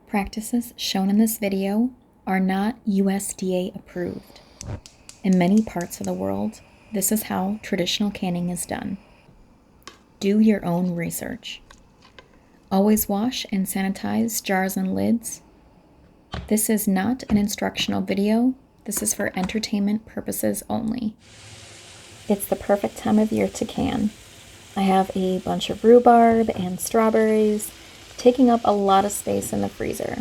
Practices shown in this video are not USDA approved. In many parts of the world, this is how traditional canning is done. Do your own research. Always wash and sanitize jars and lids. This is not an instructional video. This is for entertainment purposes only. It's the perfect time of year to can. I have a bunch of rhubarb and strawberries, taking up a lot of space in the freezer.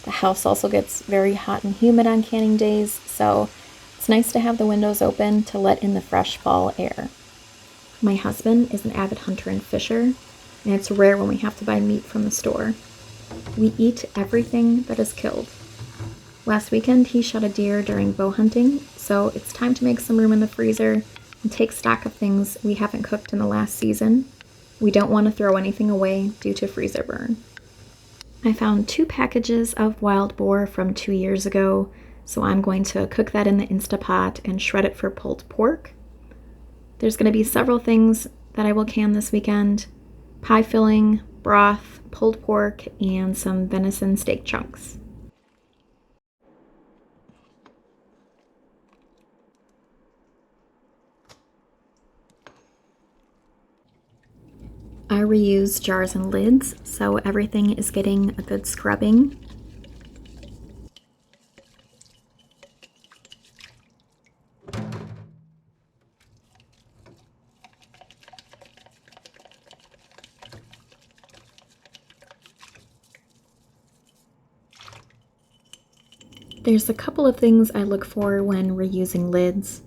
The house also gets very hot and humid on canning days, so it's nice to have the windows open to let in the fresh fall air. My husband is an avid hunter and fisher, and it's rare when we have to buy meat from the store. We eat everything that is killed. Last weekend he shot a deer during bow hunting, so it's time to make some room in the freezer and take stock of things we haven't cooked in the last season. We don't want to throw anything away due to freezer burn. I found 2 packages of wild boar from 2 years ago, so I'm going to cook that in the Instapot and shred it for pulled pork. There's going to be several things that I will can this weekend: pie filling, broth, pulled pork, and some venison steak chunks. I reuse jars and lids, so everything is getting a good scrubbing. There's a couple of things I look for when reusing lids.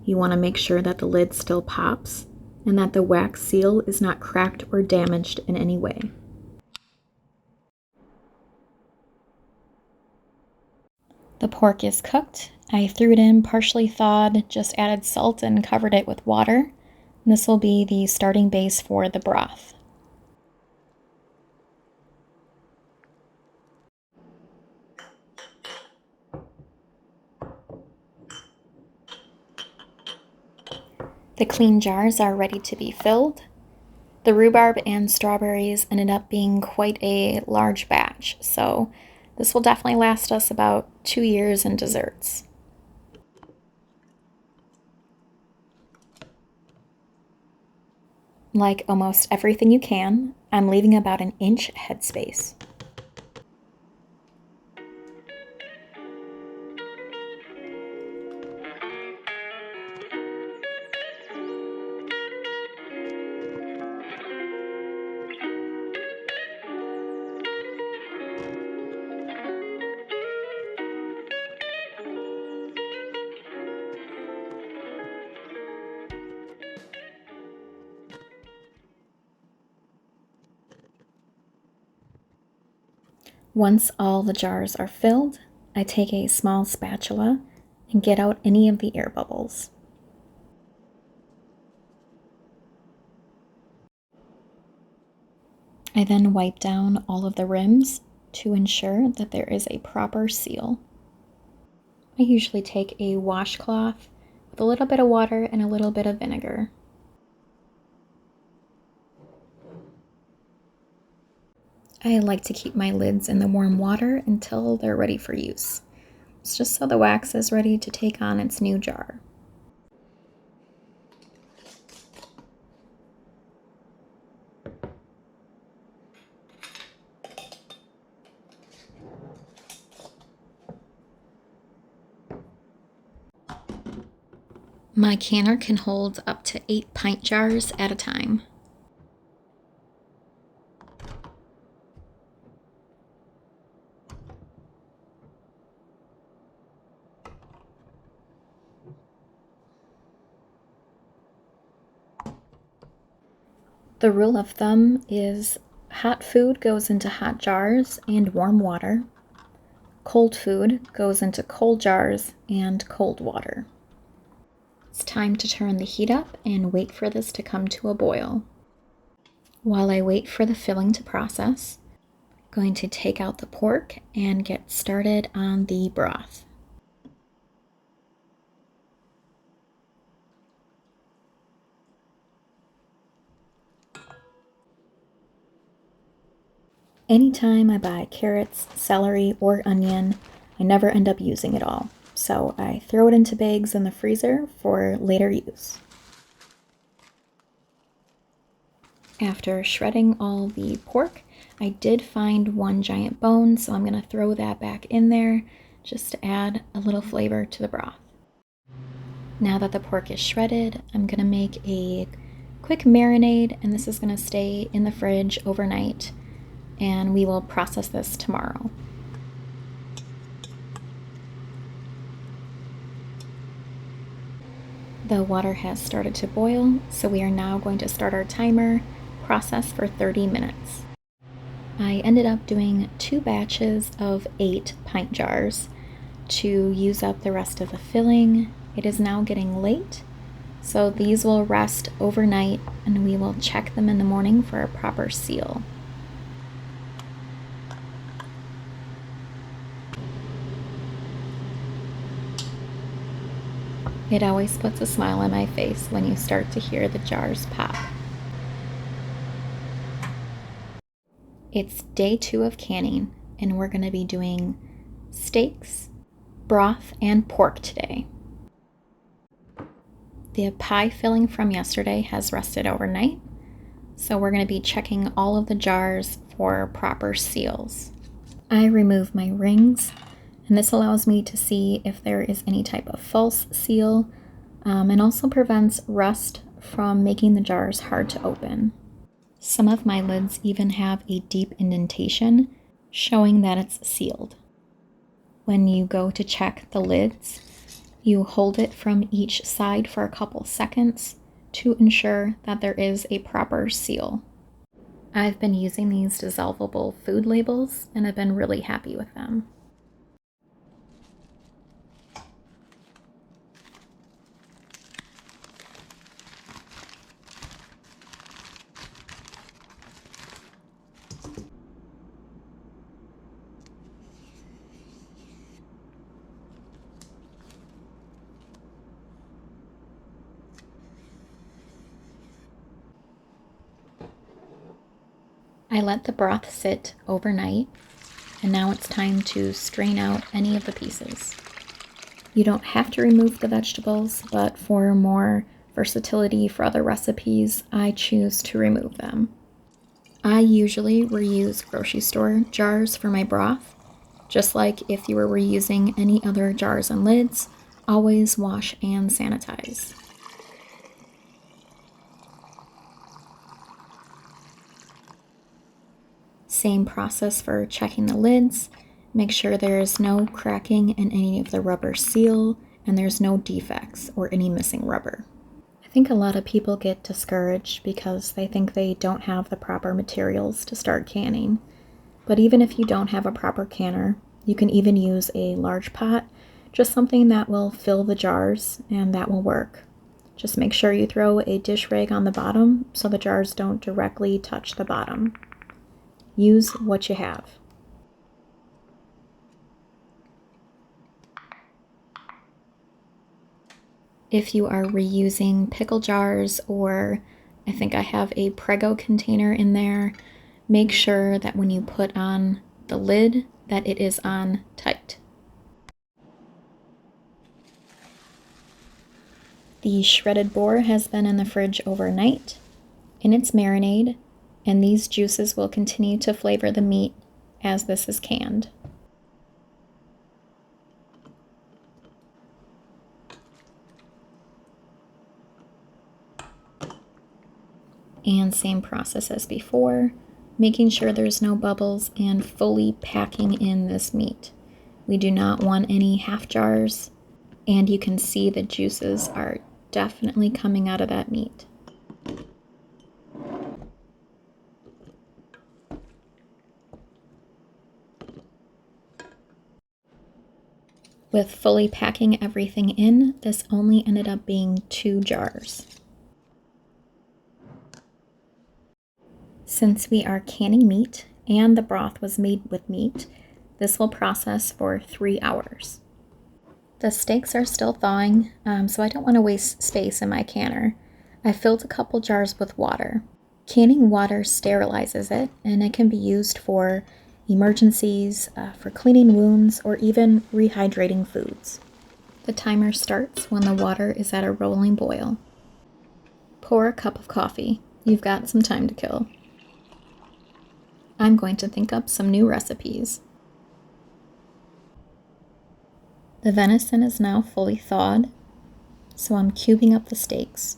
You want to make sure that the lid still pops and that the wax seal is not cracked or damaged in any way. The pork is cooked. I threw it in partially thawed, just added salt and covered it with water. This will be the starting base for the broth. The clean jars are ready to be filled. The rhubarb and strawberries ended up being quite a large batch, so this will definitely last us about 2 years in desserts. Like almost everything you can, I'm leaving about an inch headspace. Once all the jars are filled, I take a small spatula and get out any of the air bubbles. I then wipe down all of the rims to ensure that there is a proper seal. I usually take a washcloth with a little bit of water and a little bit of vinegar. I like to keep my lids in the warm water until they're ready for use. It's just so the wax is ready to take on its new jar. My canner can hold up to 8 pint jars at a time. The rule of thumb is hot food goes into hot jars and warm water. Cold food goes into cold jars and cold water. It's time to turn the heat up and wait for this to come to a boil. While I wait for the filling to process, I'm going to take out the pork and get started on the broth. Anytime I buy carrots, celery, or onion, I never end up using it all, so I throw it into bags in the freezer for later use. After shredding all the pork, I did find one giant bone, so I'm going to throw that back in there just to add a little flavor to the broth. Now that the pork is shredded, I'm going to make a quick marinade, and this is going to stay in the fridge overnight, and we will process this tomorrow. The water has started to boil, so we are now going to start our timer, process for 30 minutes. I ended up doing 2 batches of 8 pint jars to use up the rest of the filling. It is now getting late, so these will rest overnight and we will check them in the morning for a proper seal. It always puts a smile on my face when you start to hear the jars pop. It's day 2 of canning, and we're going to be doing steaks, broth, and pork today. The pie filling from yesterday has rested overnight, so we're going to be checking all of the jars for proper seals. I remove my rings, and this allows me to see if there is any type of false seal, and also prevents rust from making the jars hard to open. Some of my lids even have a deep indentation, showing that it's sealed. When you go to check the lids, you hold it from each side for a couple seconds to ensure that there is a proper seal. I've been using these dissolvable food labels and have been really happy with them. I let the broth sit overnight, and now it's time to strain out any of the pieces. You don't have to remove the vegetables, but for more versatility for other recipes, I choose to remove them. I usually reuse grocery store jars for my broth. Just like if you were reusing any other jars and lids, always wash and sanitize. Same process for checking the lids. Make sure there is no cracking in any of the rubber seal and there's no defects or any missing rubber. I think a lot of people get discouraged because they think they don't have the proper materials to start canning. But even if you don't have a proper canner, you can even use a large pot, just something that will fill the jars, and that will work. Just make sure you throw a dish rag on the bottom so the jars don't directly touch the bottom. Use what you have. If you are reusing pickle jars, or I think I have a Prego container in there, make sure that when you put on the lid that it is on tight. The shredded boar has been in the fridge overnight in its marinade, and these juices will continue to flavor the meat as this is canned. And same process as before, making sure there's no bubbles and fully packing in this meat. We do not want any half jars, and you can see the juices are definitely coming out of that meat. With fully packing everything in, this only ended up being 2 jars. Since we are canning meat and the broth was made with meat, this will process for 3 hours. The steaks are still thawing, so I don't want to waste space in my canner. I filled a couple jars with water. Canning water sterilizes it, and it can be used for emergencies, for cleaning wounds, or even rehydrating foods. The timer starts when the water is at a rolling boil. Pour a cup of coffee. You've got some time to kill. I'm going to think up some new recipes. The venison is now fully thawed, so I'm cubing up the steaks.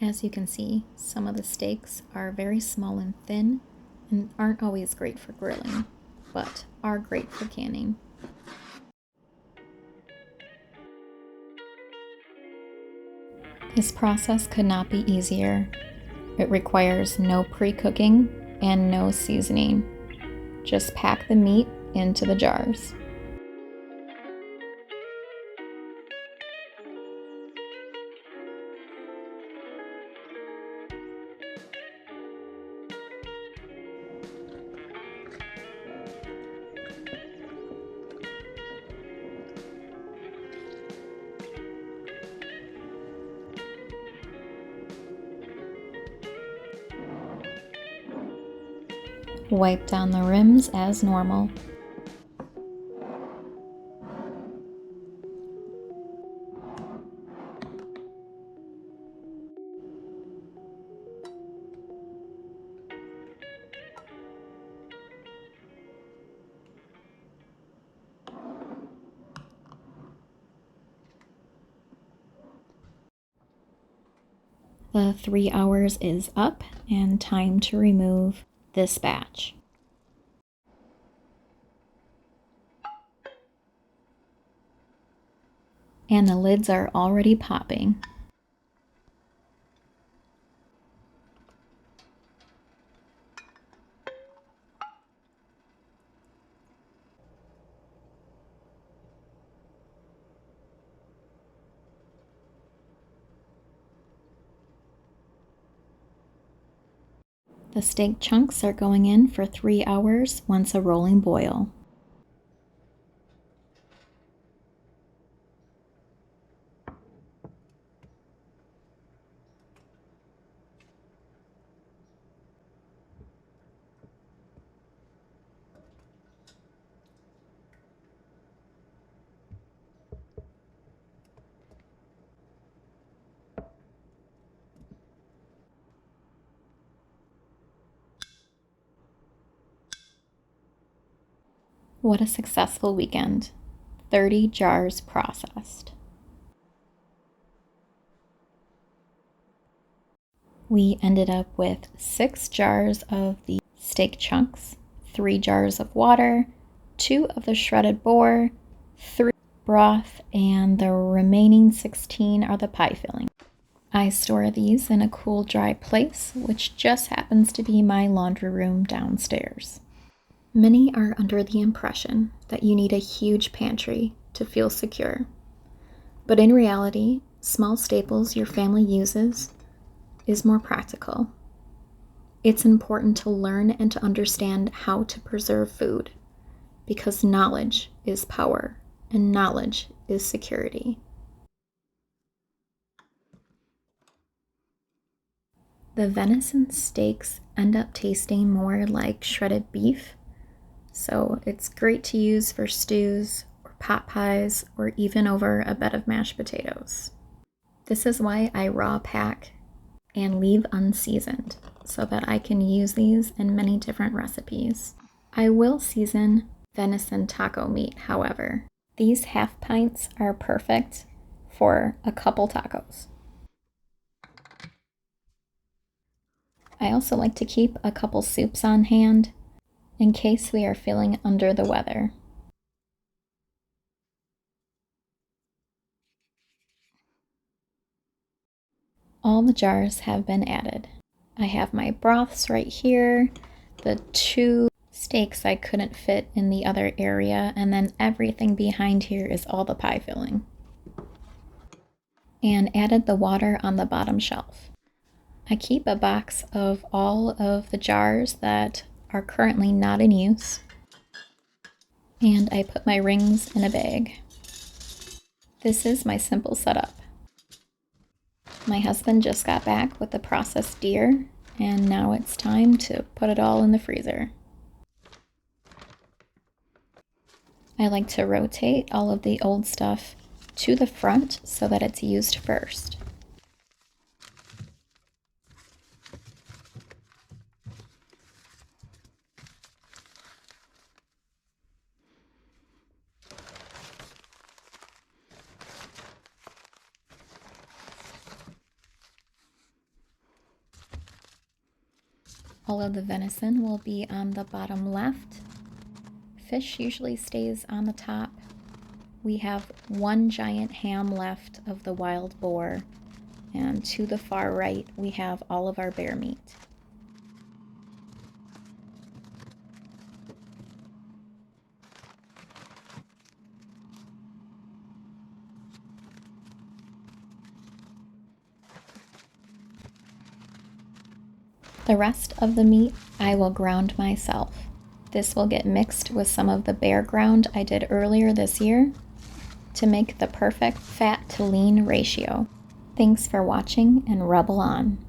As you can see, some of the steaks are very small and thin and aren't always great for grilling, but are great for canning. This process could not be easier. It requires no pre-cooking and no seasoning. Just pack the meat into the jars. Wipe down the rims as normal. The 3 hours is up and time to remove this batch. And the lids are already popping. The steak chunks are going in for 3 hours once a rolling boil. What a successful weekend. 30 jars processed. We ended up with 6 jars of the steak chunks, 3 jars of water, 2 of the shredded boar, 3 broth, and the remaining 16 are the pie filling. I store these in a cool, dry place, which just happens to be my laundry room downstairs. Many are under the impression that you need a huge pantry to feel secure. But in reality, small staples your family uses is more practical. It's important to learn and to understand how to preserve food, because knowledge is power and knowledge is security. The venison steaks end up tasting more like shredded beef, so it's great to use for stews or pot pies or even over a bed of mashed potatoes. This is why I raw pack and leave unseasoned, so that I can use these in many different recipes. I will season venison taco meat, however. These half pints are perfect for a couple tacos. I also like to keep a couple soups on hand in case we are feeling under the weather. All the jars have been added. I have my broths right here, the 2 steaks I couldn't fit in the other area, and then everything behind here is all the pie filling. And added the water on the bottom shelf. I keep a box of all of the jars that are currently not in use, and I put my rings in a bag. This is my simple setup. My husband just got back with the processed deer, and now it's time to put it all in the freezer. I like to rotate all of the old stuff to the front so that it's used first. All of the venison will be on the bottom left. Fish usually stays on the top. We have 1 giant ham left of the wild boar, and to the far right we have all of our bear meat. The rest of the meat I will ground myself. This will get mixed with some of the bear ground I did earlier this year to make the perfect fat to lean ratio. Thanks for watching, and rubble on.